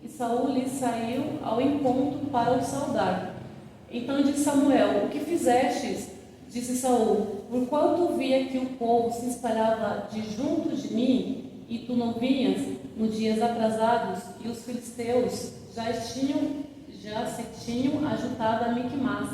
E Saul lhe saiu ao encontro para o saudar. Então disse Samuel: o que fizestes? Disse Saul: porquanto via que o povo se espalhava de junto de mim, e tu não vinhas nos dias atrasados, e os filisteus já se tinham ajuntado a Miquimás.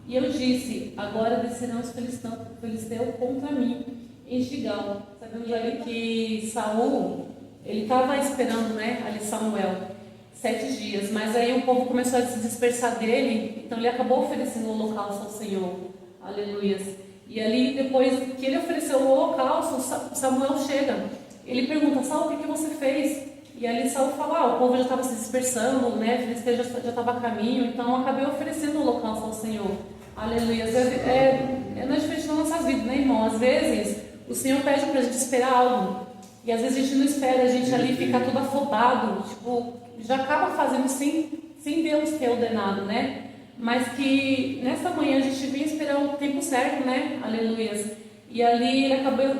E eu disse: agora descerão os filisteus contra mim em Gigal. Sabemos ali que Saul, ele estava esperando, né, ali Samuel 7 dias, mas aí o povo começou a se dispersar dele, então ele acabou oferecendo o holocausto ao Senhor. Aleluias. E ali, depois que ele ofereceu o holocausto, Samuel chega. Ele pergunta: Saul, o que você fez? E ali Saul fala: o povo já estava se dispersando, né? Filisteu já estava a caminho, então eu acabei oferecendo o holocausto ao Senhor. Aleluia. Não é diferente nas nossas vidas, né, irmão? Às vezes o Senhor pede para a gente esperar algo, e às vezes a gente não espera, a gente ali fica todo afobado, tipo, já acaba fazendo sem Deus ter ordenado, né? Mas que nessa manhã a gente vinha esperar o tempo certo, né? Aleluias. E ali ele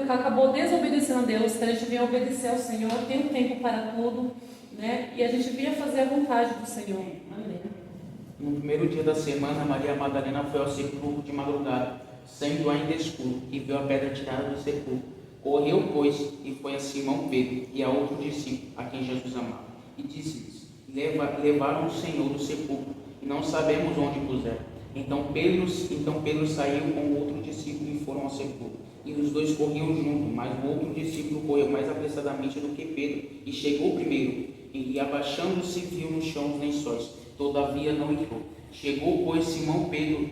acabou desobedecendo a Deus, que a gente vinha obedecer ao Senhor, tem um tempo para tudo, né? E a gente vinha fazer a vontade do Senhor. Amém. No primeiro dia da semana, Maria Madalena foi ao sepulcro de madrugada, sendo ainda escuro, e viu a pedra tirada do sepulcro. Correu, pois, e foi a Simão Pedro e a outro discípulo, a quem Jesus amava, e disse-lhes: levaram o Senhor do sepulcro, e não sabemos onde puseram. Então Pedro saiu com o outro discípulo e foram ao sepulcro. E os dois corriam juntos, mas o outro discípulo correu mais apressadamente do que Pedro, e chegou primeiro, e abaixando-se viu no chão os lençóis, todavia não entrou. Chegou, pois, Simão Pedro,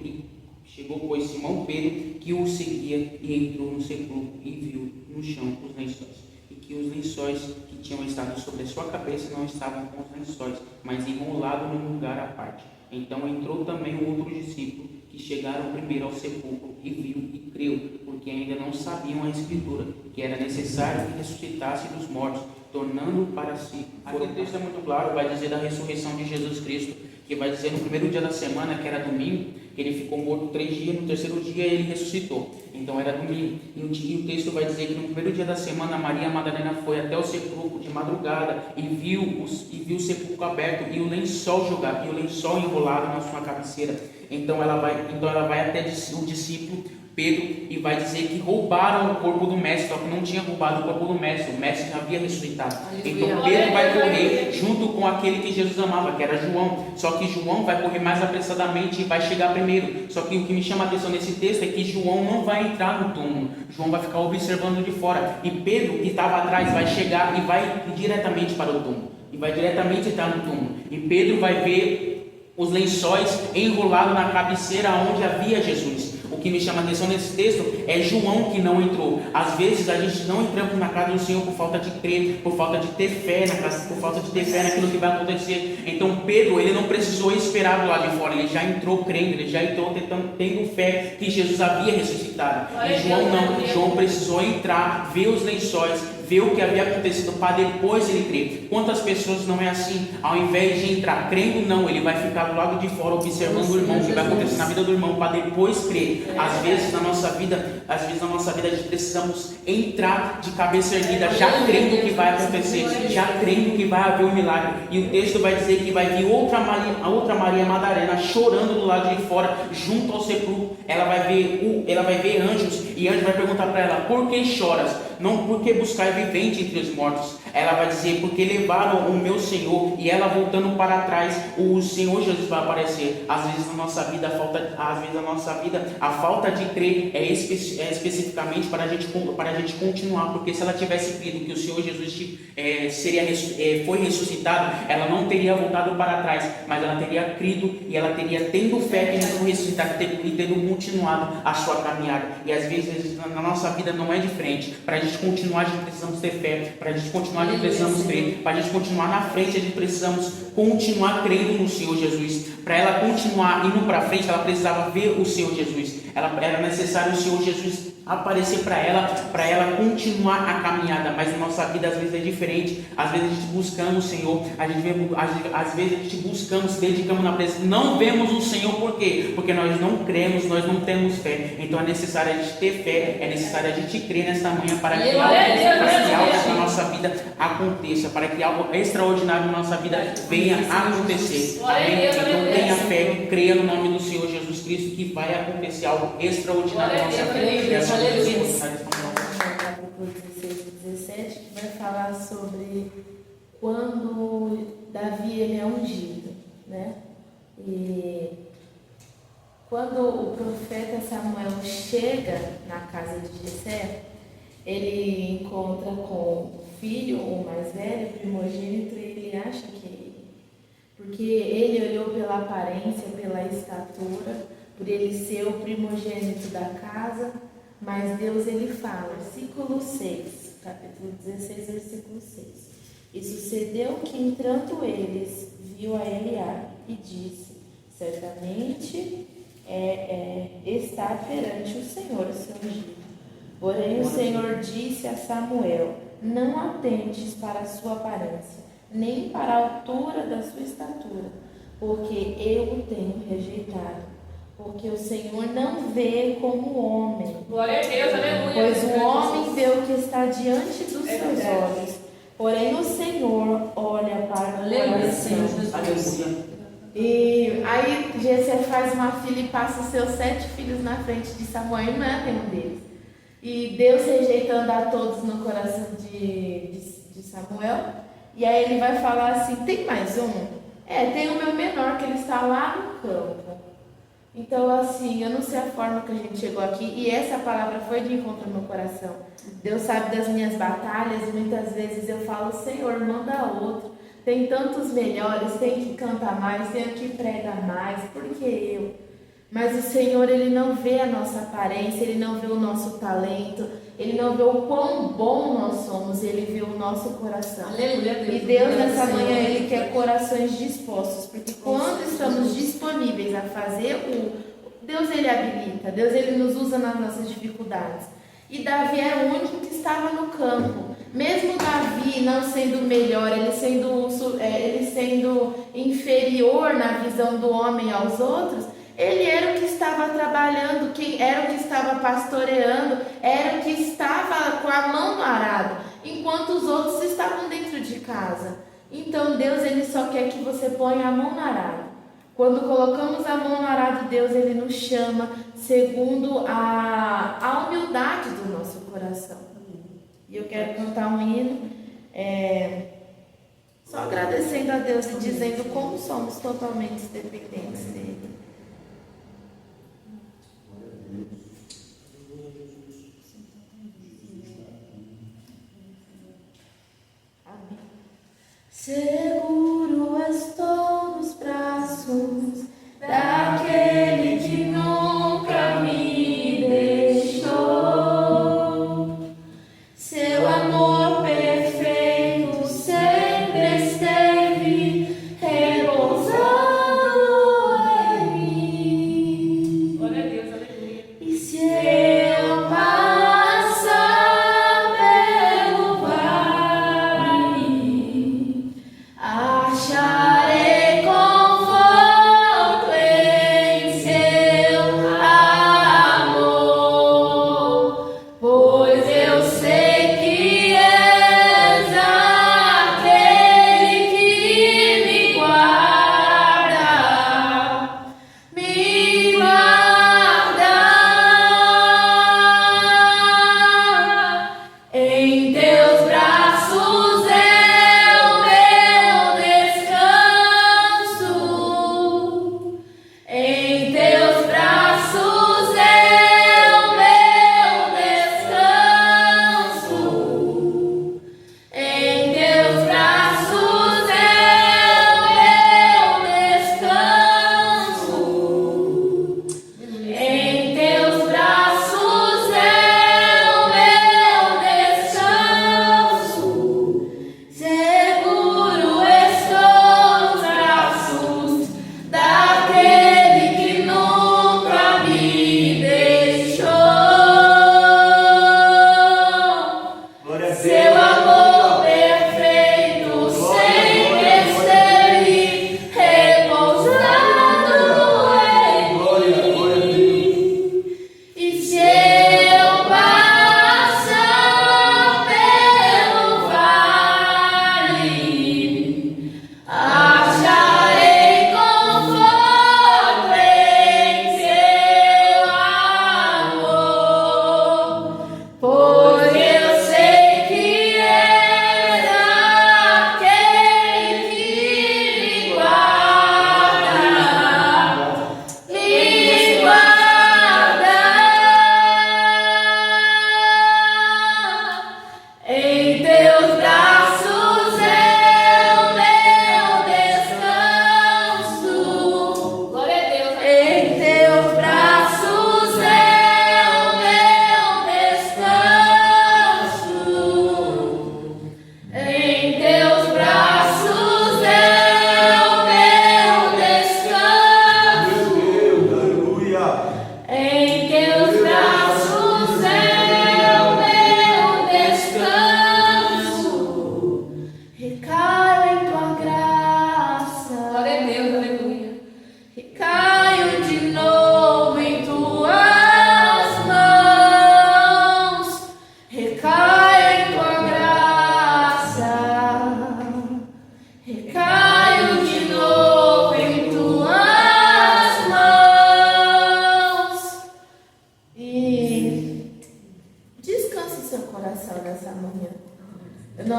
que o seguia, e entrou no sepulcro, e viu no chão os lençóis, e que os lençóis que tinham estado sobre a sua cabeça não estavam com os lençóis, mas enrolados num lugar à parte. Então entrou também o outro discípulo, que chegaram primeiro ao sepulcro, e viu e creu, porque ainda não sabiam a Escritura, que era necessário que ressuscitasse dos mortos, tornando para si. Aqui o texto é muito claro, vai dizer da ressurreição de Jesus Cristo, que vai dizer no primeiro dia da semana, que era domingo, que ele ficou morto 3 dias, no terceiro dia ele ressuscitou. Então era domingo. E o texto vai dizer que no primeiro dia da semana, Maria Madalena foi até o sepulcro de madrugada e viu o sepulcro aberto e o lençol jogado, e o lençol enrolado na sua cabeceira. Então ela vai até o discípulo Pedro e vai dizer que roubaram o corpo do mestre, só que não tinha roubado o corpo do mestre, o mestre já havia ressuscitado. Então Pedro vai correr junto com aquele que Jesus amava, que era João, só que João vai correr mais apressadamente e vai chegar primeiro. Só que o que me chama a atenção nesse texto é que João não vai entrar no túmulo, João vai ficar observando de fora, e Pedro, que estava atrás, vai chegar e vai diretamente para o túmulo, e vai diretamente entrar no túmulo, e Pedro vai ver os lençóis enrolados na cabeceira onde havia Jesus. O que me chama a atenção nesse texto é João, que não entrou. Às vezes a gente não entramos na casa do Senhor por falta de crer, por falta de ter fé por falta de ter fé naquilo que vai acontecer. Então Pedro, ele não precisou esperar do lado de fora, ele já entrou crendo, ele já entrou tendo fé que Jesus havia ressuscitado. E João não, João precisou entrar, ver os lençóis, ver o que havia acontecido para depois ele crer. Quantas pessoas não é assim? Ao invés de entrar crendo, não, ele vai ficar do lado de fora observando o irmão, o que vai acontecer na vida do irmão, para depois crer. Às vezes na nossa vida a gente precisamos entrar de cabeça erguida, já crendo que vai acontecer, já crendo que vai haver um milagre. E o texto vai dizer que vai vir outra Maria Madalena chorando do lado de fora, junto ao sepulcro. Ela vai ver anjos, e anjo vai perguntar para ela: por que choras? Não, porque buscar vivente entre os mortos. Ela vai dizer: porque levaram o meu Senhor. E ela voltando para trás, o Senhor Jesus vai aparecer. Às vezes na nossa vida a falta de crer é especificamente para a gente continuar, porque se ela tivesse crido que o Senhor Jesus foi ressuscitado, ela não teria voltado para trás, mas ela teria crido, e ela teria tendo fé que ele foi ressuscitado e tendo continuado a sua caminhada. E às vezes na nossa vida não é diferente. Para a gente continuar, a gente precisamos ter fé. Para a gente continuar, a gente precisamos crer. Para a gente continuar na frente, a gente precisamos continuar crendo no Senhor Jesus. Para ela continuar indo para frente, ela precisava ver o Senhor Jesus. Era necessário o Senhor Jesus aparecer para ela continuar a caminhada. Mas na nossa vida às vezes é diferente. Às vezes a gente buscamos o Senhor, às vezes a gente buscamos, se dedicamos na presença, não vemos o Senhor. Por quê? Porque nós não cremos, nós não temos fé. Então é necessário a gente ter fé, é necessário a gente crer nesta manhã para que algo na nossa vida aconteça, para que algo extraordinário na nossa vida venha a acontecer. Amém? Então tenha fé e creia no nome do Senhor Jesus Cristo que vai acontecer algo extraordinário na nossa vida. Capítulo 16 e 17, que vai falar sobre quando Davi ele é ungido, né? E quando o profeta Samuel chega na casa de Jessé, ele encontra com o filho, o mais velho, primogênito, e ele acha que é ele. Porque ele olhou pela aparência, pela estatura, por ele ser o primogênito da casa, mas Deus ele fala, versículo 6, capítulo 16, versículo 6. E sucedeu que entrando eles, viu a Eliabe e disse, certamente está perante o Senhor, o seu ungido. Porém o Senhor disse a Samuel, não atentes para a sua aparência, nem para a altura da sua estatura, porque eu o tenho rejeitado. Porque o Senhor não vê como homem. Glória a Deus, aleluia. Pois o homem vê o que está diante dos seus olhos. Porém o Senhor olha para o coração. Aleluia. E aí Jessé faz uma filha e passa os seus 7 filhos na frente de Samuel e não é nenhum deles. E Deus rejeitando a todos no coração de Samuel. E aí ele vai falar assim, tem mais um? Tem o meu menor, que ele está lá no campo. Então, assim, eu não sei a forma que a gente chegou aqui, e essa palavra foi de encontro ao meu coração. Deus sabe das minhas batalhas, e muitas vezes eu falo, Senhor, manda outro. Tem tantos melhores, tem que cantar mais, tem que pregar mais, por que eu? Mas o Senhor, Ele não vê a nossa aparência, Ele não vê o nosso talento, Ele não vê o quão bom nós somos, Ele vê o nosso coração. Aleluia, Deus. E Deus nessa manhã, Ele quer corações dispostos, porque quando estamos disponíveis a fazer Deus Ele habilita, Deus Ele nos usa nas nossas dificuldades. E Davi era o único que estava no campo. Mesmo Davi não sendo melhor, ele sendo inferior na visão do homem aos outros, ele era o que estava trabalhando, era o que estava pastoreando, era o que estava com a mão no arado, enquanto os outros estavam dentro de casa. Então Deus ele só quer que você ponha a mão no arado. Quando colocamos a mão no arado, Deus ele nos chama segundo a humildade do nosso coração. E eu quero cantar um hino, só agradecendo a Deus e dizendo como somos totalmente dependentes dele. Seguro estou nos braços daquele que nunca me deixou. Seu amor perfeito sempre esteve repousando em mim. Glória a Deus, aleluia. E se eu passar pelo vale,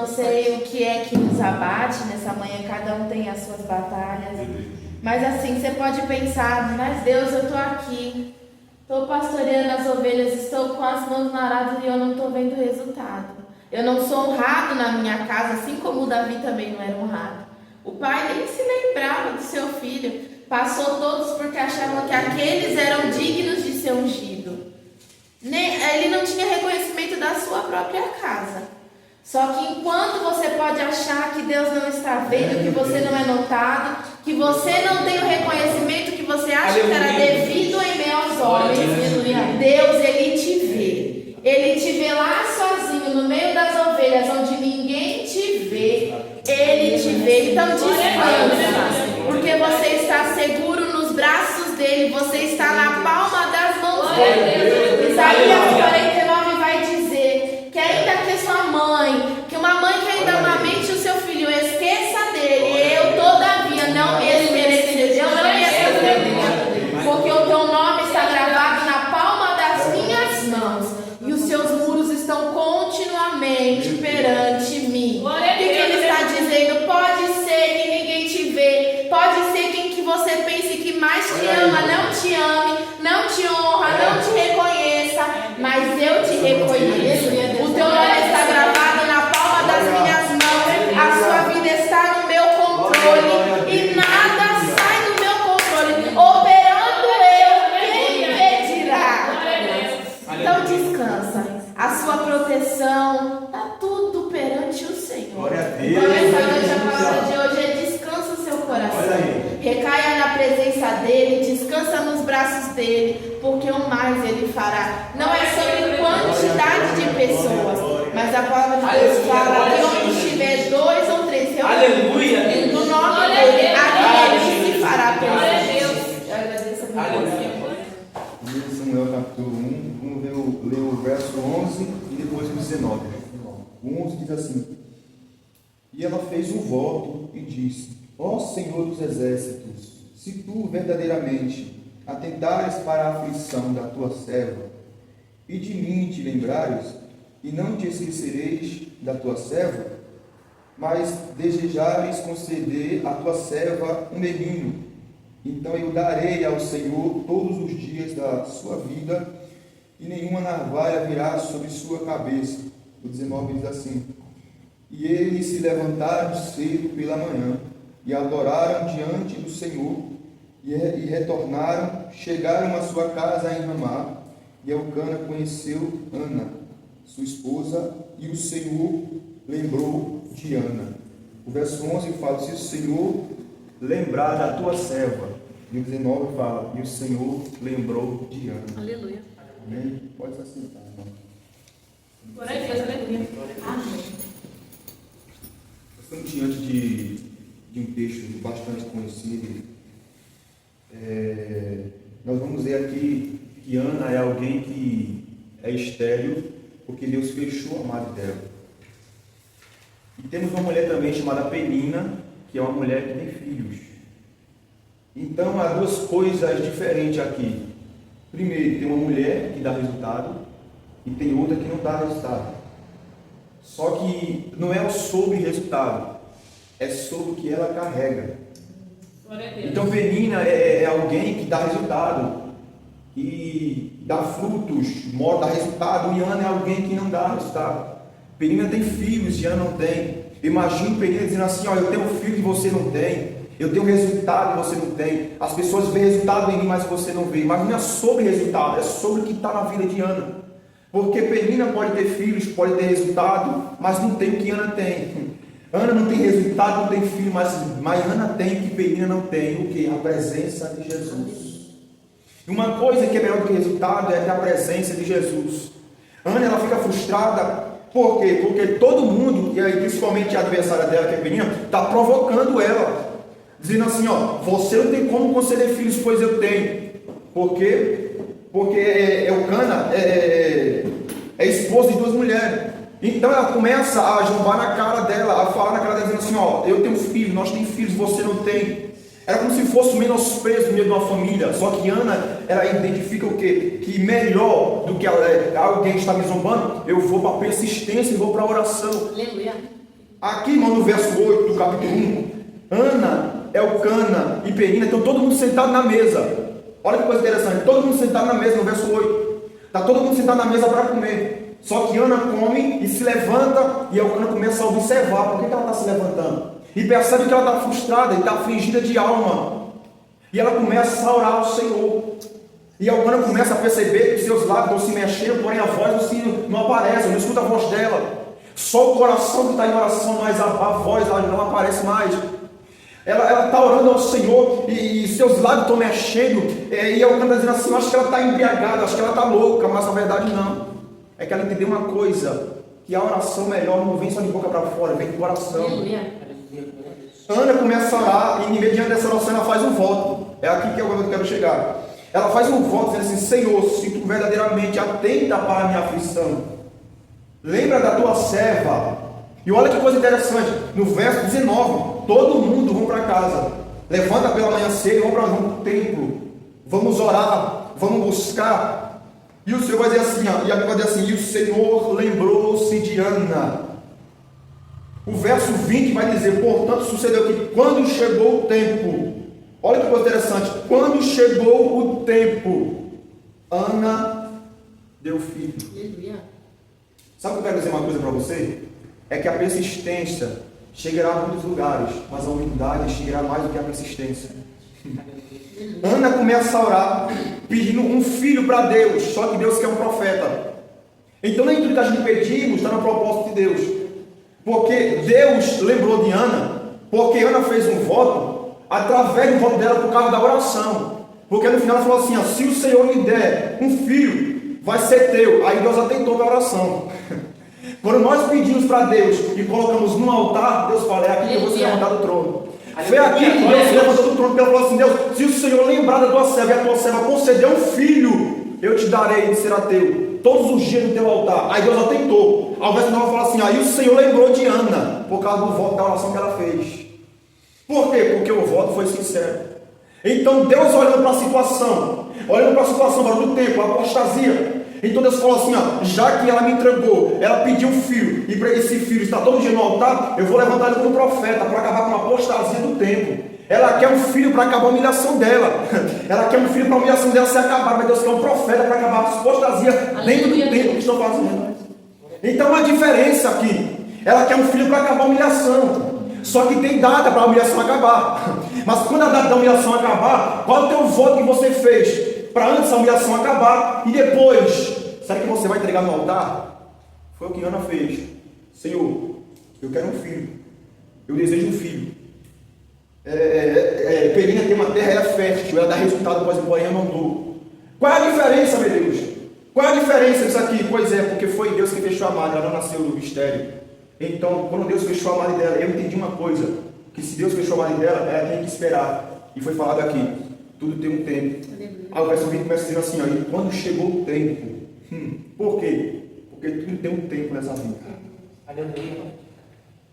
sei o que é que nos abate nessa manhã, cada um tem as suas batalhas. Mas assim, você pode pensar, mas Deus, eu estou aqui, estou pastoreando as ovelhas, estou com as mãos no arado e eu não estou vendo resultado. Eu não sou honrado na minha casa, assim como o Davi também não era honrado. O pai nem se lembrava do seu filho, passou todos porque achavam que aqueles eram dignos de ser ungido. Ele não tinha reconhecimento da sua própria casa. Só que enquanto você pode achar que Deus não está vendo, que você não é notado, que você não tem o reconhecimento que você acha que era devido em meio aos homens, Deus, Ele te vê. Ele te vê lá sozinho, no meio das ovelhas, onde ninguém te vê. Ele te vê. Então descansa, porque você está seguro nos braços dele, você está na palma das mãos dele. Isaías 49 vai dizer que ainda que sua mãe, que uma mãe que ainda amamente o seu filho, esqueça dele, eu todavia não me esquecerei, eu não me esquecerei, porque o teu nome está gravado na palma das minhas mãos e os seus muros estão continuamente perante mim. O que ele está dizendo? Pode ser que ninguém te vê, pode ser que você pense que mais te ama, não te ame, não te honra, não te reconheça, mas eu te reconheço. O teu nome está gravado na palma das minhas mãos, a sua vida está no meu controle e nada sai do meu controle. Operando eu, quem impedirá? Então descansa, a sua proteção está tudo perante o Senhor. Glória a Deus. Então essa noite a palavra de hoje é descansa o seu coração. Recaia na presença dele, descansa nos braços dele, porque o mais ele fará. Não é sobre quantidade de pessoas, mas a palavra de Deus fala que onde estiver 2 ou 3 reunidos no nome dele, ali ele se fará presente. Eu agradeço a Deus. 1 Samuel capítulo 1, vamos ler o verso 11 e depois o 19. O 11 diz assim: E ela fez um voto e disse: Ó Senhor dos exércitos, se tu verdadeiramente atentares para a aflição da tua serva, e de mim te lembrares, e não te esquecereis da tua serva, mas desejares conceder à tua serva um menino, então eu darei ao Senhor todos os dias da sua vida, e nenhuma navalha virá sobre sua cabeça. O 19 diz assim: E eles se levantaram cedo pela manhã, e adoraram diante do Senhor, e retornaram, chegaram à sua casa em Ramá, e Elcana conheceu Ana, sua esposa, e o Senhor lembrou de Ana. O verso 11 fala: Se o Senhor lembrar da tua serva, e o 19 fala: E o Senhor lembrou de Ana. Aleluia. Amém? Pode se assentar, irmão. Glória a Deus, aleluia. Amém. Estamos diante de um texto bastante conhecido. Nós vamos ver aqui que Ana é alguém que é estéril, porque Deus fechou a madre dela. E temos uma mulher também chamada Penina, que é uma mulher que tem filhos. Então há duas coisas diferentes aqui. Primeiro, tem uma mulher que dá resultado e tem outra que não dá resultado. Só que não é sobre resultado, é sobre o que ela carrega. Então Penina é alguém que dá resultado, que dá frutos, dá resultado, e Ana é alguém que não dá resultado. Penina tem filhos e Ana não tem. Imagina Penina dizendo assim: eu tenho um filho que você não tem, eu tenho resultado que você não tem. As pessoas veem resultado em mim, mas você não vê. Mas não é sobre resultado, é sobre o que está na vida de Ana. Porque Penina pode ter filhos, pode ter resultado, mas não tem o que Ana tem. Ana não tem resultado, não tem filho, mas Ana tem o que Penina não tem, o que? A presença de Jesus. E uma coisa que é melhor do que resultado é a presença de Jesus. Ana, ela fica frustrada, por quê? Porque todo mundo, e aí principalmente a adversária dela, que é Penina, está provocando ela, dizendo assim: você não tem como conceder filhos, pois eu tenho. Por quê? Porque Elcana é esposa de duas mulheres. Então ela começa a zombar na cara dela, a falar na cara dela, dizendo assim: eu tenho filho, nós temos filhos, você não tem. Era como se fosse um menosprezo no meio de uma família. Só que Ana, ela identifica o quê? Que melhor do que alguém está me zombando, eu vou para a persistência e vou para a oração. Aleluia. Aqui, irmão, no verso 8 do capítulo 1, Ana, Elcana e Penina estão todo mundo sentado na mesa. Olha que coisa interessante, todo mundo sentado na mesa, no verso 8. Está todo mundo sentado na mesa para comer. Só que Ana come e se levanta, e Elcana começa a observar por que ela está se levantando. E percebe que ela está frustrada e está afligida de alma. E ela começa a orar ao Senhor. E Elcana começa a perceber que seus lábios estão se mexendo, porém a voz não aparece, não escuta a voz dela. Só o coração que está em oração, mas a voz não aparece mais. Ela está orando ao Senhor e seus lábios estão mexendo. E Elcana está dizendo assim: acho que ela está embriagada, acho que ela está louca, mas na verdade não. É que ela entendeu uma coisa: que a oração melhor não vem só de boca para fora, vem do coração. Ana começa a orar e, mediante dessa oração, ela faz um voto. É aqui que eu quero chegar. Ela faz um voto dizendo assim: Senhor, se tu verdadeiramente atenta para a minha aflição, lembra da tua serva. E olha que coisa interessante, no verso 19, todo mundo vão para casa, levanta pela manhã cedo, vão para o templo, vamos orar, vamos buscar. E o Senhor vai dizer assim, e a Bíblia vai dizer assim: e o Senhor lembrou-se de Ana. O verso 20 vai dizer: portanto sucedeu que quando chegou o tempo, olha que coisa interessante, quando chegou o tempo, Ana deu filho. Sabe o que eu quero dizer uma coisa para você? É que a persistência chegará a muitos lugares, mas a humildade chegará mais do que a persistência. Ana começa a orar, pedindo um filho para Deus, só que Deus quer um profeta. Então nem tudo que a gente pedimos está no propósito de Deus. Porque Deus lembrou de Ana, porque Ana fez um voto, através do voto dela por causa da oração. Porque no final ela falou assim: ó, se o Senhor me der um filho, vai ser teu. Aí Deus atentou a oração. Quando nós pedimos para Deus e colocamos no altar, Deus fala: é aqui que eu vou se levantar do trono. Foi aqui que Deus se levantou do trono, porque Ele falou assim: Deus, se o Senhor lembrar da tua serva e a tua serva conceder um filho, eu te darei, e será teu, todos os dias no teu altar. Aí Deus atentou. Ao verso 9 fala assim: aí o Senhor lembrou de Ana, por causa do voto da oração que ela fez. Por quê? Porque o voto foi sincero. Então Deus olhando para a situação do tempo, a apostasia. Então Deus falou assim: ó, já que ela me entregou, ela pediu um filho, e para esse filho está todo dia no altar, eu vou levantar ele como profeta, para acabar com a apostasia do tempo. Ela quer um filho para acabar a humilhação dela. Ela quer um filho para a humilhação dela ser acabada, mas Deus quer um profeta para acabar a apostasia dentro do tempo que estão fazendo. Então há diferença aqui. Ela quer um filho para acabar a humilhação. Só que tem data para a humilhação acabar. Mas quando a data da humilhação acabar, qual é o teu voto que você fez? Para antes a humilhação acabar e depois, sabe que você vai entregar no altar? Foi o que Ana fez. Senhor, eu quero um filho. Eu desejo um filho. Penina tem uma terra, ela é fértil, ela dá resultado, porém eu não dou. Qual é a diferença, meu Deus? Qual é a diferença disso aqui? Pois é, porque foi Deus que fechou a madre, ela não nasceu do mistério. Então, quando Deus fechou a madre dela, eu entendi uma coisa, que se Deus fechou a madre dela, ela tem que esperar. E foi falado aqui, tudo tem um tempo. Aí o verso 20 começa dizendo assim: ó, e quando chegou o tempo. Por quê? Porque tudo tem um tempo nessa vida.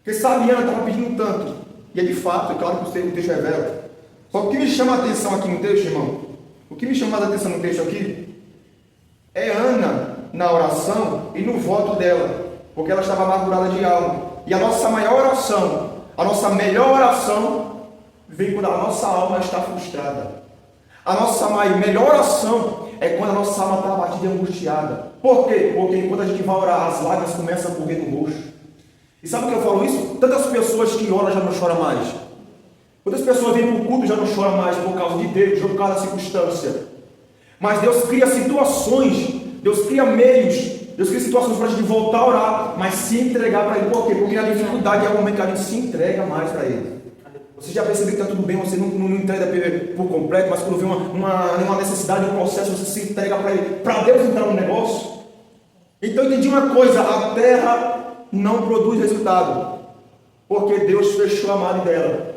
Porque sabe, Ana estava pedindo tanto. E é de fato, é claro que o texto revela. Só que o que me chama a atenção aqui no texto, irmão, o que me chama a atenção no texto aqui, é Ana na oração e no voto dela. Porque ela estava amargurada de alma. E a nossa maior oração, a nossa melhor oração, vem quando a nossa alma está frustrada. A nossa melhor oração é quando a nossa alma está abatida e angustiada. Por quê? Porque enquanto a gente vai orar, as lágrimas começam a correr no rosto. E sabe por que eu falo isso? Tantas pessoas que oram já não choram mais. Quantas pessoas vêm para o culto já não choram mais por causa de Deus, por causa da circunstância. Mas Deus cria situações, Deus cria meios, Deus cria situações para a gente voltar a orar, mas se entregar para Ele. Por quê? Porque a dificuldade é o momento que a gente se entrega mais para Ele. Você já percebeu que está tudo bem, você não entrega por completo, mas quando vê uma necessidade, um processo, você se entrega para Ele, para Deus entrar no negócio. Então eu entendi uma coisa: a terra não produz resultado, porque Deus fechou a madre dela.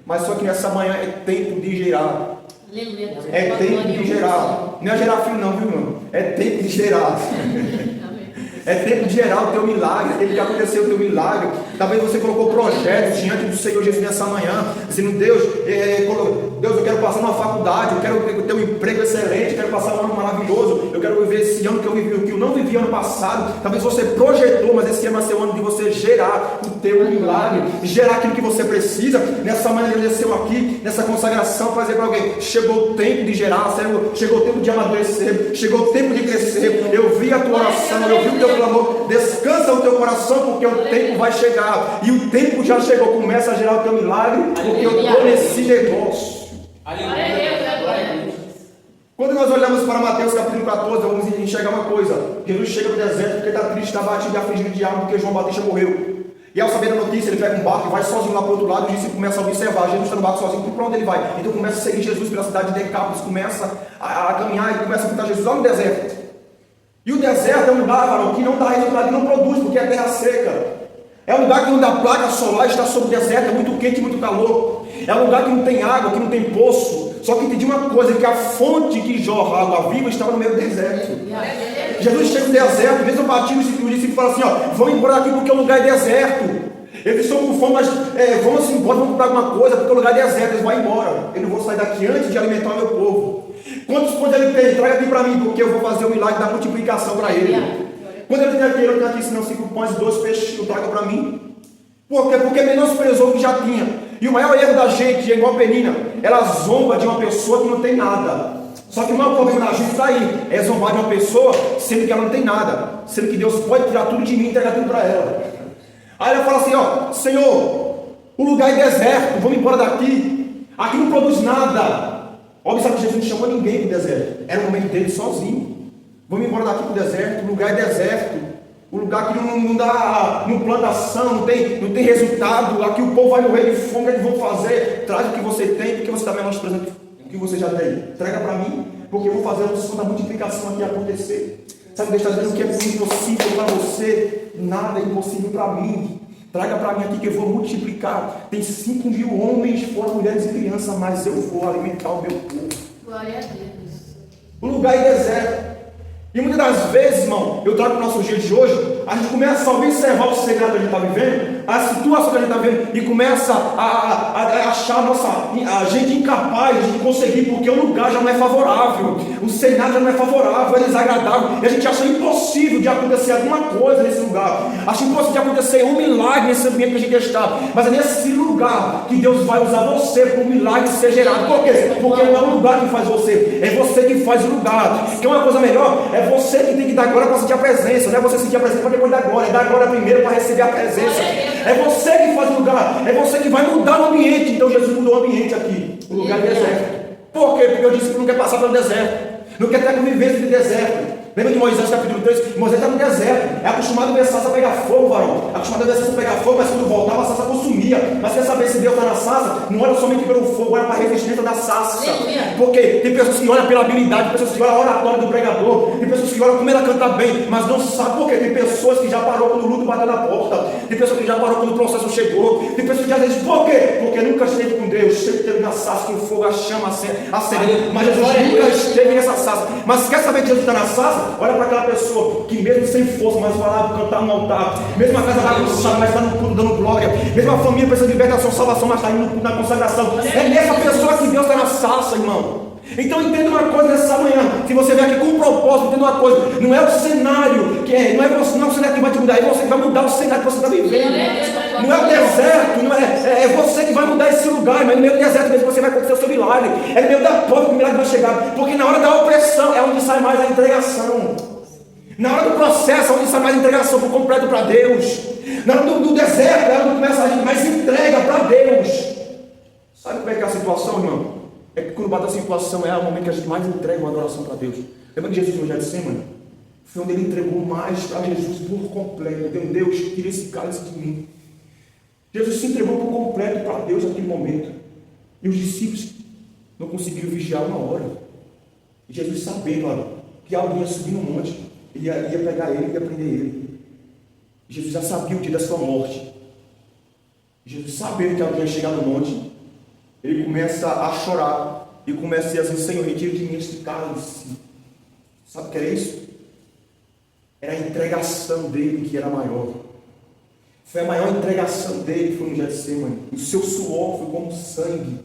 Mas só que nessa manhã é tempo de gerar. É tempo de gerar. Não é gerar filho não, viu, irmão? É tempo de gerar. É tempo de gerar o teu milagre, aquele que aconteceu o teu milagre. Talvez você colocou projetos diante do Senhor Jesus nessa manhã, dizendo: Deus, eu quero passar numa faculdade, eu quero ter um emprego excelente, eu quero passar um ano maravilhoso, eu quero viver esse ano que eu não vivi ano passado. Talvez você projetou, mas esse ano vai ser o ano de você gerar o teu milagre, gerar aquilo que você precisa. Nessa manhã ele desceu aqui, nessa consagração, fazer para alguém: chegou o tempo de gerar, chegou o tempo de amadurecer, chegou o tempo de crescer. Eu vi a tua oração, eu vi o teu clamor. Descansa o teu coração, porque o tempo vai chegar, e o tempo já chegou. Começa a gerar o teu milagre, porque eu estou nesse negócio. Quando nós olhamos para Mateus capítulo 14, vamos enxergar uma coisa: Jesus chega para o deserto porque está triste, está batido e afligido de alma, porque João Batista morreu. E ao saber da notícia, ele pega um barco e vai sozinho lá para o outro lado, e os discípulos começam a observar. Jesus está no barco sozinho, para onde ele vai? Então começa a seguir Jesus pela cidade de Decápolis, começa a caminhar e começa a escutar Jesus lá no deserto. E o deserto é um lugar, varão, que não dá resultado, que não produz, porque é terra seca. É um lugar que não dá placa solar, está sobre o deserto, é muito quente, muito calor. É um lugar que não tem água, que não tem poço. Só que entendi uma coisa, que a fonte que jorra água viva estava no meio do deserto. Jesus chega no deserto, mesmo batido, os discípulos falam assim: ó, vão embora daqui porque o lugar é deserto. Eles estão com fome, mas vamos embora, vamos comprar alguma coisa, porque o lugar é deserto. Eles vão embora. Eu não vou sair daqui antes de alimentar o meu povo. Quantos pães ele tem? Traga aqui para mim, porque eu vou fazer o milagre da multiplicação para ele. Quando ele tem aqui, eu tenho aqui, senão 5 pães e 2 peixes, traga para mim. Por quê? Porque menosprezou o que já tinha. E o maior erro da gente é igual a Penina: ela zomba de uma pessoa que não tem nada. Só que o maior problema da gente está aí, é zombar de uma pessoa sendo que ela não tem nada, sendo que Deus pode tirar tudo de mim e entregar tudo para ela. Aí ela fala assim: ó, Senhor, o lugar é deserto, vamos embora daqui, aqui não produz nada. Observe que Jesus não chamou ninguém para o deserto, era o momento dele sozinho. Vamos embora daqui para o deserto, o lugar é deserto, o lugar que não dá plantação, não tem resultado, aqui o povo vai morrer de fome. O que vão fazer? Traz o que você tem, porque você está menosprezando o que você já tem. Traga para mim, porque eu vou fazer a noção da multiplicação aqui acontecer. Sabe, Deus está dizendo que é impossível para você, nada é impossível para mim. Traga para mim aqui que eu vou multiplicar. Tem 5.000 homens, fora mulheres e crianças, mas eu vou alimentar o meu povo. Glória a Deus. O lugar é deserto. E muitas das vezes, irmão, eu trago para o nosso dia de hoje, a gente começa a observar o cenário que a gente está vivendo, a situação que a gente está vivendo, e começa a achar a gente incapaz de conseguir, porque o lugar já não é favorável, o cenário já não é favorável, é desagradável, e a gente acha impossível de acontecer alguma coisa nesse lugar, acha impossível de acontecer um milagre nesse ambiente que a gente está, mas é nesse lugar que Deus vai usar você para um milagre ser gerado. Por quê? Porque não é o lugar que faz você, é você que faz o lugar. Quer uma coisa melhor? É você que tem que dar glória para sentir a presença, não é você sentir a presença para depois dar glória, é dar glória primeiro para receber a presença. É você que faz o lugar, é você que vai mudar o ambiente. Então Jesus mudou o ambiente aqui, o lugar é deserto. Por quê? Porque eu disse que não quer passar pelo deserto, não quer ter a convivência de deserto. Lembra de Moisés capítulo 3? Moisés está no deserto, é acostumado a ver a sarça pegar fogo, varão. Acostumado a ver a sarça pegar fogo, mas quando voltava a sarça consumia. Mas quer saber se Deus está na sarça? Não olha somente pelo fogo, olha para a resistência da sarça. Porque tem pessoas que olham pela habilidade, tem pessoas que olham a oratória do pregador, tem pessoas que olham como ela canta bem, mas não sabe por quê. Tem pessoas que já parou quando o luto bateu na porta, tem pessoas que já parou quando o processo chegou, tem pessoas que às vezes, por quê? Porque nunca esteve com Deus, sempre esteve na sarça, que o fogo a chama acende. Mas Jesus nunca esteve nessa sarça. Mas quer saber que Jesus está na sarça? Olha para aquela pessoa que mesmo sem força, mas vai lá cantar no altar, mesmo a casa bagunçada, mas está no culto dando glória, mesmo a família precisa de libertação, salvação, mas está indo na consagração. É nessa pessoa que Deus está na sarça, irmão. Então entenda uma coisa nessa manhã, se você vier aqui com um propósito, entenda uma coisa, não é o cenário que não é o cenário que vai te mudar, é você que vai mudar o cenário que você está vivendo. Não é o deserto, não é você que vai mudar esse lugar, mas no meio do deserto mesmo você vai acontecer o seu milagre, é no meio da porta que o milagre vai chegar, porque na hora da opressão é onde sai mais a entregação, na hora do processo é onde sai mais a entregação por completo para Deus, na hora do deserto é onde começa a gente mais entrega para Deus. Sabe como é que é a situação, irmão? É que quando bate a situação é o momento que a gente mais entrega uma adoração para Deus. Lembra de Jesus no Getsemane? Foi onde ele entregou mais para Jesus por completo. Deus, tira esse cálice de mim. Jesus se entregou por completo para Deus naquele momento. E os discípulos não conseguiram vigiar uma hora. E Jesus, sabendo que alguém ia subir no monte, ele ia pegar ele e ia prender ele. E Jesus já sabia o dia da sua morte. E Jesus, sabendo que alguém ia chegar no monte, ele começa a chorar e começa a dizer assim: Senhor, retira de mim este cálice. Sabe o que era isso? Era a entregação dele que era maior. Foi a maior entregação dele, foi no Getsemane. O seu suor foi como sangue.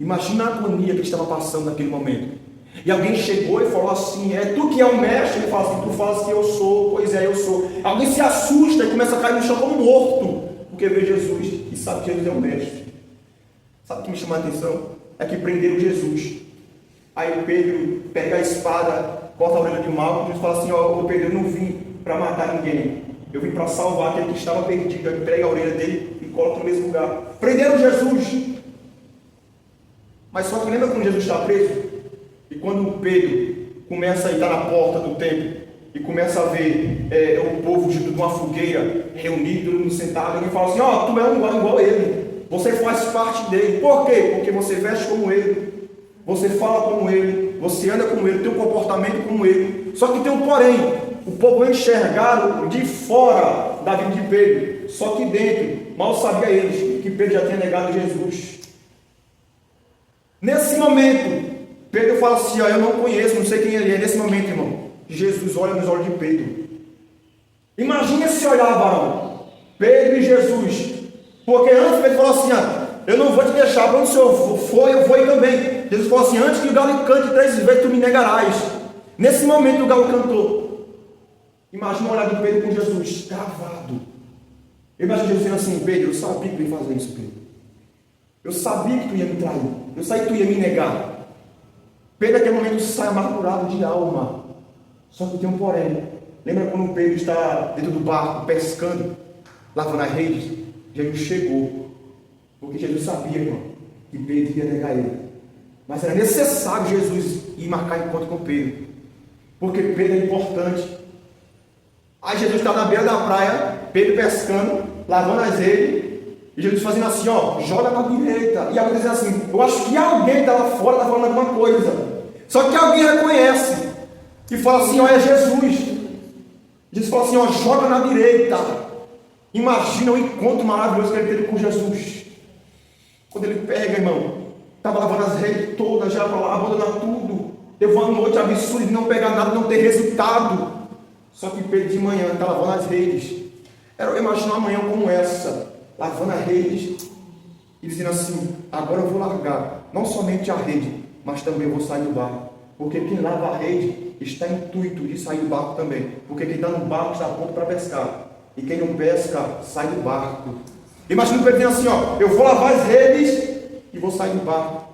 Imagina a agonia que ele estava passando naquele momento. E alguém chegou e falou assim: é tu que é o mestre? Ele fala assim: tu falas que eu sou. Pois é, eu sou. Alguém se assusta e começa a cair no chão como morto, porque vê Jesus e sabe que Jesus é o mestre. Sabe o que me chama a atenção? É que prenderam Jesus. Aí Pedro pega a espada, corta a orelha de Malco e fala assim: ó, Pedro, eu não vim para matar ninguém, eu vim para salvar aquele que estava perdido. Aí pega a orelha dele e coloca no mesmo lugar. Prenderam Jesus. Mas só que lembra quando Jesus está preso? E quando Pedro começa a estar na porta do templo e começa a ver o povo de uma fogueira reunido, todo mundo sentado, ele fala assim: ó, tu é um igual a ele, você faz parte dele. Por quê? Porque você veste como ele, você fala como ele, você anda como ele, tem um comportamento como ele. Só que tem um porém: o povo enxergaram de fora da vida de Pedro, só que dentro mal sabia eles que Pedro já tinha negado Jesus. Nesse momento Pedro fala assim: ó, eu não conheço, não sei quem ele é. Nesse momento, irmão, Jesus olha nos olhos de Pedro. Imagina esse olhar, varão, Pedro e Jesus. Porque antes Pedro falou assim: ó, eu não vou te deixar, para onde o Senhor for, eu vou ir também. Jesus falou assim: antes que o galo cante 3 vezes, tu me negarás. Nesse momento o galo cantou. Imagina o olhar de Pedro com Jesus, cravado. Imagina Jesus dizendo assim: Pedro, eu sabia que tu ia fazer isso, Pedro. Eu sabia que tu ia me trair. Eu sabia que tu ia me negar. Pedro naquele momento sai amargurado de alma. Só que tem um porém. Lembra quando Pedro está dentro do barco, pescando, lavando as redes? Jesus chegou. Porque Jesus sabia, irmão, que Pedro ia negar ele. Mas era necessário Jesus ir marcar encontro com Pedro. Porque Pedro é importante. Aí Jesus está na beira da praia, Pedro pescando, lavando as redes. E Jesus fazendo assim: ó, joga na direita. E alguém dizendo assim: eu acho que alguém está lá fora, está falando alguma coisa. Só que alguém reconhece e fala assim: ó, é Jesus. Jesus fala assim: ó, joga na direita. Imagina o encontro maravilhoso que ele teve com Jesus. Quando ele pega, irmão, estava lavando as redes todas, já para lá, abandonar tudo. Teve uma noite absurda de não pegar nada, não ter resultado. Só que Pedro de manhã está lavando as redes. Eu imagino uma manhã como essa, lavando as redes e dizendo assim: agora eu vou largar não somente a rede, mas também vou sair do barco. Porque quem lava a rede está intuito de sair do barco também. Porque quem está no barco está pronto para pescar. E quem não pesca, sai do barco. Imagina o Pedro dizendo assim: ó, eu vou lavar as redes e vou sair do barco.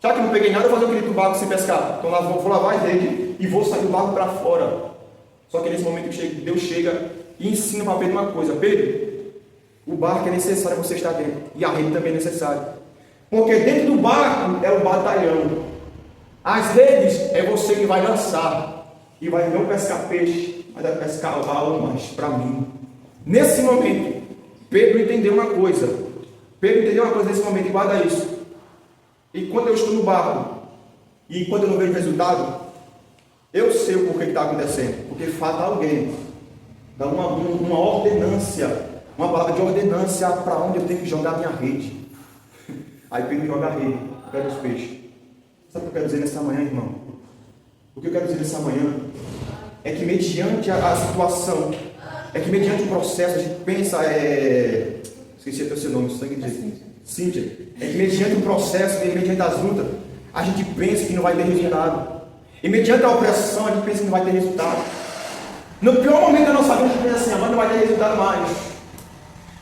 Já que não peguei nada, eu vou fazer o que do barco sem pescar. Então eu vou lavar as redes e vou sair do barco para fora. Só que nesse momento Deus chega e ensina para Pedro uma coisa: Pedro, o barco é necessário você estar dentro, e a rede também é necessária. Porque dentro do barco é o batalhão. As redes é você que vai lançar e vai não pescar peixe, mas vai pescar almas para mim. Nesse momento, Pedro entendeu uma coisa. Pedro entendeu uma coisa nesse momento, e guarda isso. E quando eu estou no barco e quando eu não vejo resultado, eu sei o porquê que está acontecendo. Porque falta alguém dá uma ordenância, uma palavra de ordenância para onde eu tenho que jogar a minha rede. Aí Pedro joga a rede, pega os peixes. Sabe o que eu quero dizer nessa manhã, irmão? O que eu quero dizer nessa manhã é que mediante a situação, é que mediante o processo, a gente pensa, esqueci até o seu nome, sangue de Cíntia. É que mediante o processo, mediante as lutas, a gente pensa que não vai ter resultado. E mediante a opressão, a gente pensa que não vai ter resultado. No pior momento da nossa vida, a gente pensa assim: agora não vai ter resultado mais.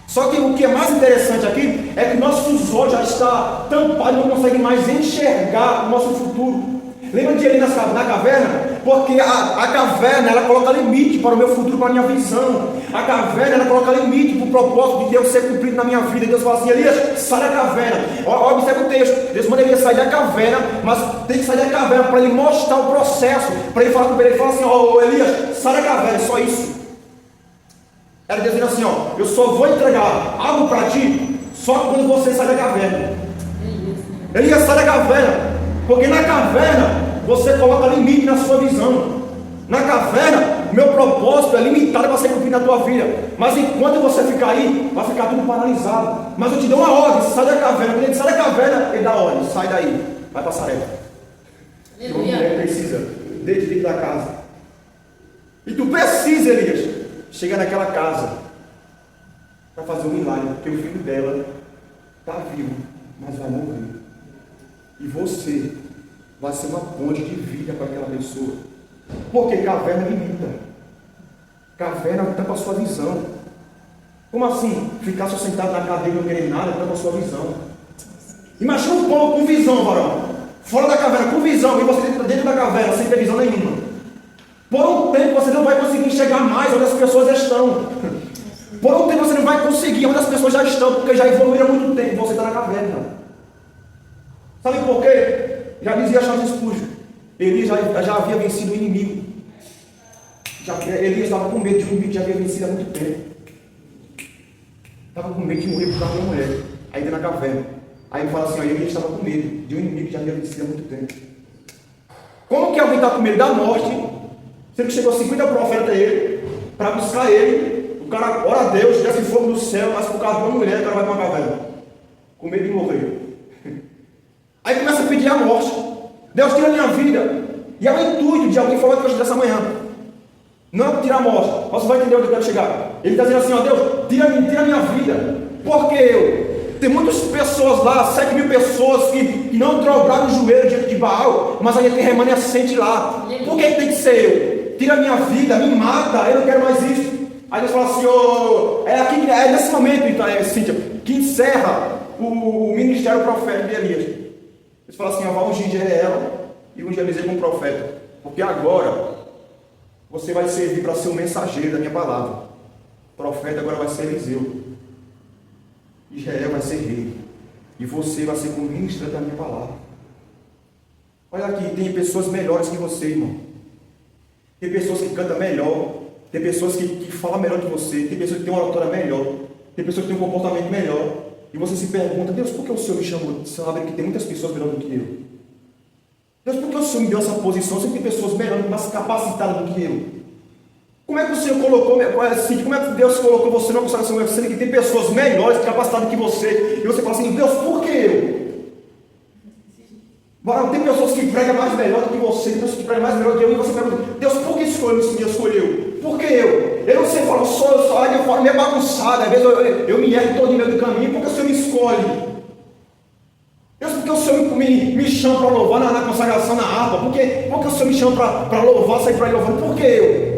Só que o que é mais interessante aqui é que nossos olhos já estão tampados, não conseguem mais enxergar o nosso futuro. Lembra de ali na caverna? Porque a caverna, ela coloca limite para o meu futuro, para a minha visão. A caverna, ela coloca limite para o propósito de Deus ser cumprido na minha vida. Deus fala assim: Elias, sai da caverna. Observe o texto. Deus manda ele sair da caverna, mas tem que sair da caverna para ele mostrar o processo. Para ele falar com ele, ele fala assim: ó, Elias, sai da caverna, só isso. Era dizendo assim: ó, eu só vou entregar algo para ti só quando você sai da caverna. Elias, sai da caverna, porque na caverna você coloca limite na sua visão. Na caverna, o meu propósito é limitado para ser cumprido na tua vida. Mas enquanto você ficar aí, vai ficar tudo paralisado. Mas eu te dou uma ordem: sai da caverna. Quando ele sai da caverna, ele dá a ordem: sai daí, vai para a sareba. Uma mulher precisa dentro da casa. E tu precisa, Elias, chegar naquela casa para fazer um milagre, porque o filho dela está vivo, mas vai morrer. E você vai ser uma ponte de vida para aquela pessoa. Porque caverna limita. Caverna tampa a sua visão. Como assim? Ficar só sentado na cadeira e não querer nada, tampa a sua visão. Imagina um povo com visão, varão. Fora da caverna, com visão, e você dentro da caverna, sem ter visão nenhuma. Por um tempo você não vai conseguir enxergar mais onde as pessoas estão. Por um tempo você não vai conseguir onde as pessoas já estão, porque já evoluíram há muito tempo e você está na caverna. Sabe por quê? Já dizia Charles Spurgeon, Elias já havia vencido o inimigo. Elias estava com medo de um inimigo que já havia vencido há muito tempo. Estava com medo de morrer por causa da mulher, ainda na caverna. Aí ele fala assim, Elias estava com medo de um inimigo que já havia vencido há muito tempo. Como que alguém está com medo da morte, sendo que chegou 50 profetas a ele, para buscar ele, o cara ora a Deus, desce fogo do céu, mas por causa de uma mulher, o cara vai para uma caverna, com medo de morrer. Aí começa a pedir a morte. Deus, tira a minha vida. E é o intuito de alguém falar que eu dessa manhã. Não tirar a morte. Você vai entender onde eu quero chegar. Ele está dizendo assim, ó, Deus, tira a minha vida. Porque eu? Tem muitas pessoas lá, 7.000 pessoas que não dobraram o joelho diante de Baal, mas ainda tem remanescente lá. Por que tem que ser eu? Tira a minha vida, me mata, eu não quero mais isso. Aí Deus fala assim, é nesse momento, então, Cíntia, que encerra o ministério profético de Elias. Ele fala assim, vai ungir Jezreel e ungir Eliseu como profeta. Porque agora você vai servir para ser o mensageiro da minha palavra. O profeta agora vai ser Eliseu. Israel vai ser rei. E você vai ser como ministro da minha palavra. Olha aqui, tem pessoas melhores que você, irmão. Tem pessoas que cantam melhor. Tem pessoas que falam melhor que você. Tem pessoas que têm uma oratória melhor. Tem pessoas que têm um comportamento melhor. E você se pergunta, Deus, por que o Senhor me chamou? Sabe que tem muitas pessoas melhores do que eu. Deus, por que o Senhor me deu essa posição? Sempre tem pessoas melhores, mais capacitadas do que eu. Como é que o Senhor colocou, assim, como é que Deus colocou você numa consagração, sendo que tem pessoas melhores, capacitadas que você, e você fala assim, Deus, por que eu? Agora, tem pessoas que pregam mais melhor do que você, tem pessoas que pregam mais melhor do que eu, e você pergunta, Deus, por que me escolheu? Por que eu? Eu não sei falar, eu falo meio bagunçado, às vezes eu me erro todo no meio do caminho, por que o Senhor me escolhe? Deus, por que o Senhor me chama para louvar na consagração, na harpa? Por que o Senhor me chama para louvar, sair para ir louvando? Por que eu?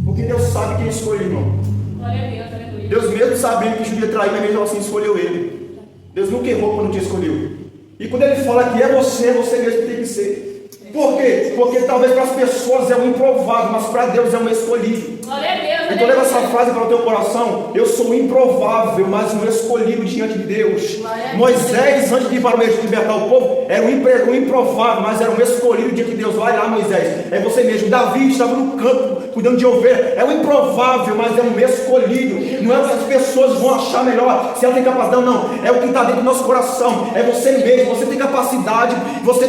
Porque Deus sabe quem escolheu, irmão. Glória a Deus, aleluia. Deus mesmo sabendo que Judas ia trair, mas mesmo assim escolheu ele. Deus nunca errou quando te escolheu. E quando ele fala que é você mesmo que tem que ser. Por quê? Porque talvez para as pessoas é um improvável, mas para Deus é um escolhido. Glória a Deus. Então leva essa frase para o teu coração. Eu sou improvável, mas um escolhido diante de Deus. Moisés, antes de ir para o meio de libertar o povo, era um improvável, mas era um escolhido diante de Deus. Vai lá, Moisés, é você mesmo. Davi estava no campo cuidando de ovelha. É um improvável, mas é um escolhido. Não é o que as pessoas vão achar melhor, se ela tem capacidade, não. É o que está dentro do nosso coração. É você mesmo. Você tem capacidade, você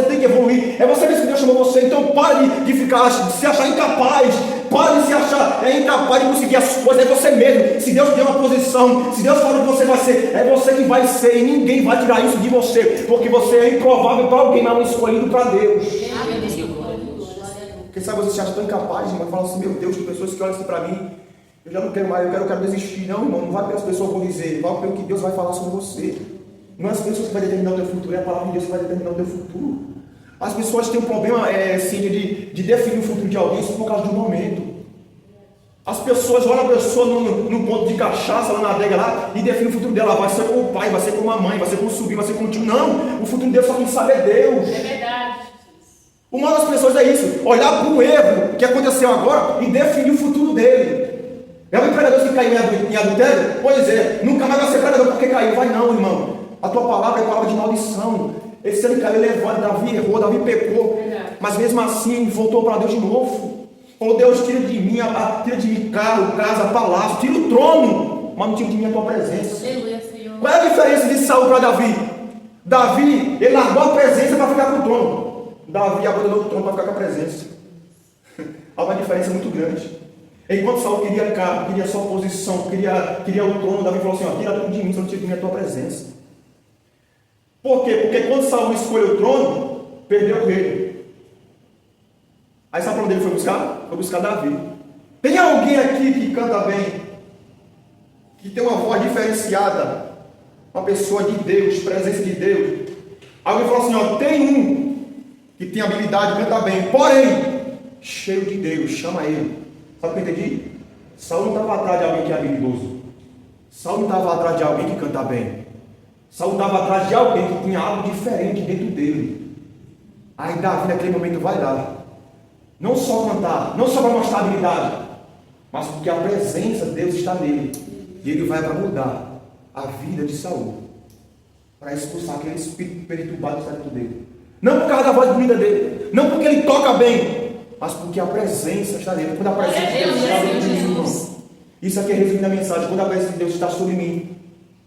tem que evoluir. É você mesmo que Deus chamou você. Então pare de se achar incapaz. Pare de se achar incapaz de conseguir as coisas. É você mesmo. Se Deus deu uma posição, se Deus falou que você vai ser, é você que vai ser. E ninguém vai tirar isso de você. Porque você é improvável para alguém, mas um escolhido para Deus. Quem sabe você se acha tão incapaz, irmão, e fala assim, meu Deus, tem pessoas que olham assim para mim, eu já não quero mais, eu quero desistir. Não, irmão, não vai pelo que as pessoas vão dizer, vai pelo que Deus vai falar sobre você. Não é as pessoas que vai determinar o teu futuro, é a palavra de Deus que vai determinar o teu futuro. As pessoas têm um problema assim, de definir o futuro de alguém só por causa de um momento. As pessoas olham a pessoa no ponto de cachaça lá na adega lá e definem o futuro dela. Vai ser com o pai, vai ser com a mãe, vai ser com o sobrinho, vai ser com o tio. Não, o futuro dele só quem sabe é Deus. É verdade. O mal das pessoas é isso, olhar para o erro que aconteceu agora e definir o futuro dele. É um empregador que caiu em adultério? Pois é, nunca mais vai ser pregador porque caiu. Vai não, irmão. A tua palavra é palavra de maldição. Esse ano caiu elevado, Davi errou, Davi pecou. Mas mesmo assim voltou para Deus de novo. Falou, Deus, tira de mim carro, casa, palácio, tira o trono, mas não tira de mim a tua presença. Aleluia, Senhor. Qual é a diferença de Saul para Davi? Davi, ele largou a presença para ficar com o trono. Davi abandonou o trono para ficar com a presença. Há uma diferença muito grande. Enquanto Saul queria cargo, queria sua posição, queria o trono, Davi falou assim, ó, tira tudo de mim, só não tira de mim a tua presença. Por quê? Porque quando Saul escolheu o trono, perdeu o reino. Aí sabe para onde ele foi buscar? Foi buscar Davi. Tem alguém aqui que canta bem? que tem uma voz diferenciada, uma pessoa de Deus, presença de Deus. Alguém falou assim, ó, tem um que tem habilidade de cantar bem, porém, cheio de Deus, chama ele. Sabe o que eu entendi? Saul não estava atrás de alguém que é habilidoso. Saul não estava atrás de alguém que canta bem. Saul estava atrás de alguém que tinha algo diferente dentro dele. Aí Davi naquele momento vai lá. Não só cantar, não só para mostrar habilidade, mas porque a presença de Deus está nele. E ele vai para mudar a vida de Saul. Para expulsar aquele espírito perturbado que está dentro dele. Não por causa da voz bonita dele. Não porque ele toca bem. Mas porque a presença está nele. Quando a presença de Deus está sobre mim, irmão. Isso aqui é resumindo a mensagem. Quando a presença de Deus está sobre mim,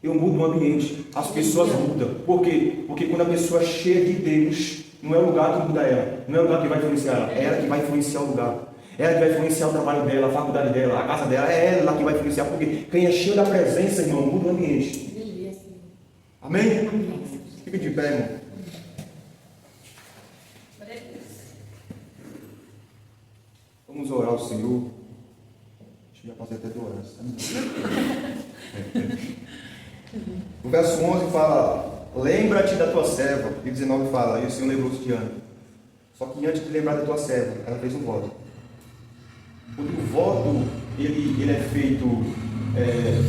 eu mudo o ambiente. As pessoas mudam. Por quê? Porque quando a pessoa é cheia de Deus, não é o lugar que muda ela. Não é o lugar que vai influenciar ela. É ela que vai influenciar o lugar. É ela que vai influenciar o trabalho dela, a faculdade dela, a casa dela. É ela que vai influenciar. Porque quem é cheio da presença, irmão, muda o ambiente. Amém? Fica de pé, irmão. Vamos orar ao Senhor. Acho que já passei até 2 horas. O verso 11 fala: lembra-te da tua serva. E o 19 fala: e o Senhor lembrou-se de Ana. Só que antes de lembrar da tua serva, ela fez um voto. Quando o voto ele é feito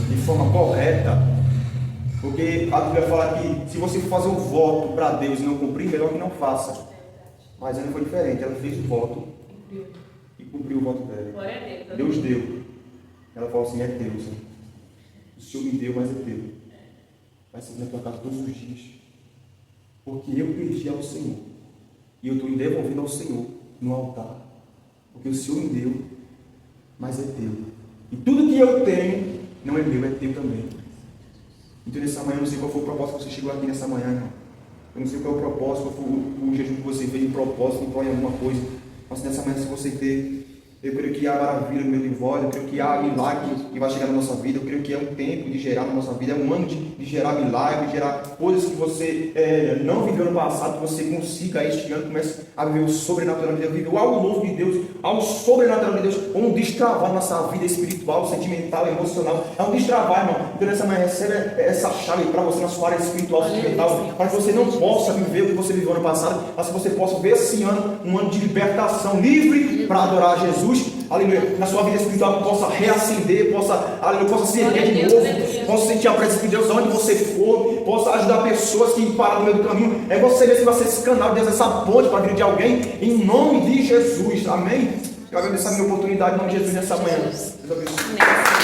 de forma correta, porque a Bíblia fala que se você for fazer um voto para Deus e não cumprir, melhor que não faça. Mas ela foi diferente, ela fez o voto e cumpriu o voto dela. Deus deu. Ela falou assim: é teu, Senhor. O Senhor me deu, mas é teu. Vai ser na tua casa todos os dias. Porque eu pedi ao Senhor. E eu estou devolvendo ao Senhor no altar. Porque o Senhor me deu, mas é teu. E tudo que eu tenho não é meu, é teu também. Então nessa manhã, eu não sei qual foi o propósito que você chegou aqui nessa manhã, irmão. Eu não sei qual é o propósito, qual foi o jejum que você fez, o propósito, em prol de alguma coisa. Mas nessa manhã, se você ter, eu creio que há maravilha no meu de voz, eu creio que há milagre que vai chegar na nossa vida, eu creio que é um tempo de gerar na nossa vida, é um ano de gerar milagre, de gerar coisas que você não viveu no passado, que você consiga este ano, comece a viver o sobrenatural de Deus, viver algo novo de Deus, algo sobrenatural de Deus, um destravar nossa vida espiritual, sentimental, emocional, é um destravar, irmão. Então nessa manhã, recebe essa chave para você na sua área espiritual, sentimental, para que você não possa viver o que você viveu no passado, mas que você possa ver esse ano, um ano de libertação, livre para adorar Jesus. Aleluia, na sua vida espiritual possa reacender, possa se erguer de novo, possa sentir a presença de Deus onde você for, possa ajudar pessoas que param no meio do caminho. É você mesmo que vai ser esse canal de Deus, essa ponte para a vida de alguém, em nome de Jesus, amém? Eu agradeço a minha oportunidade em nome de Jesus nessa manhã. Deus abençoe.